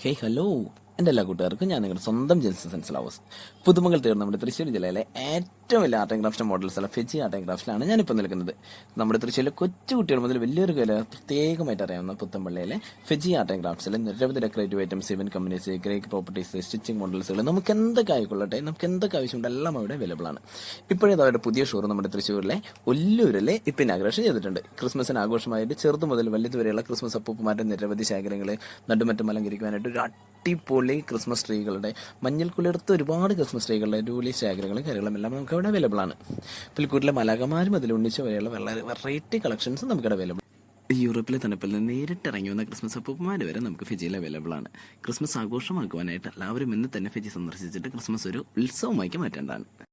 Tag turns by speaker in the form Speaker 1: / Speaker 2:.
Speaker 1: Hey hello, എൻ്റെ എല്ലാ കൂട്ടുകാർക്കും ഞാൻ നിങ്ങളുടെ സ്വന്തം ജെൻസൺ സെൻസിലാവോസ്. പുതുമകൾ തീർന്ന നമ്മുടെ തൃശ്ശൂർ ജില്ലയിലെ ഏറ്റവും വലിയ ആർട്ട് ആൻഡ് ക്രാഫ്റ്റ് മോഡൽസുള്ള ഫെജി ആർട്ട് ആൻഡ് ക്രാഫ്റ്റിലാണ് ഞാനിപ്പോൾ നിൽക്കുന്നത്. നമ്മുടെ തൃശ്ശൂരിലെ കൊച്ചു കുട്ടികൾ മുതൽ വലിയൊരു വില പ്രത്യേകമായിട്ട് അറിയാവുന്ന പുത്തമ്പള്ളിയിലെ ഫെജി ആർട്ട് ആൻഡ് ക്രാഫ്റ്റ്സിലെ നിരവധി decorative items, event companies, Greek properties, stitching മോഡൽസുകൾ, നമുക്ക് എന്തൊക്കെ ആയിക്കൊള്ളട്ടെ, നമുക്ക് എന്തൊക്കെ ആവശ്യമുണ്ട് എല്ലാം അവിടെ അവൈലബിൾ ആണ്. ഇപ്പോഴേ അവരുടെ പുതിയ ഷോറൂം നമ്മുടെ തൃശ്ശൂരിലെ ഒല്ലൂരിലെ ഇപ്പം ഇനാഗ്രേഷൻ ചെയ്തിട്ടുണ്ട്. ക്രിസ്മസിന് ആഘോഷമായിട്ട് ചെറുതു മുതൽ വലുതുവരെയുള്ള ക്രിസ്മസ് അപ്പൂപ്പന്മാരുടെ നിരവധി ശേഖരങ്ങൾ, നടുമറ്റം അലങ്കരിക്കുവാനായിട്ട് ഒരു അടിപൊളി ക്രിസ്മസ് ട്രീകളുടെ, മഞ്ഞൾ കുളിർത്ത് ഒരുപാട് ക്രിസ്മസ് ട്രീകളുടെ അടിപൊളി ശേഖരങ്ങളും കാര്യങ്ങളും എല്ലാം നമുക്ക് അവിടെ അവൈലബിൾ ആണ്. പുലിക്കൂട്ടിലെ മലകമാരും അതിൽ ഉണ്ണിച്ച വരെയുള്ള വളരെ വെറൈറ്റി കളക്ഷൻസ് നമുക്കവിടെ അവൈലബിൾ. യൂറോപ്പിലെ തണുപ്പിൽ നിന്ന് നേരിട്ട് ഇറങ്ങി വന്ന ക്രിസ്മസ് അപ്പൂപ്പന്മാർ വരെ നമുക്ക് ഫിജിയിൽ അവൈലബിൾ ആണ്. ക്രിസ്മസ് ആഘോഷമാക്കുവാനായിട്ട് എല്ലാവരും ഇന്ന് തന്നെ ഫിജി സന്ദർശിച്ചിട്ട് ക്രിസ്മസ് ഒരു ഉത്സവമാക്കി മാറ്റേണ്ടതാണ്.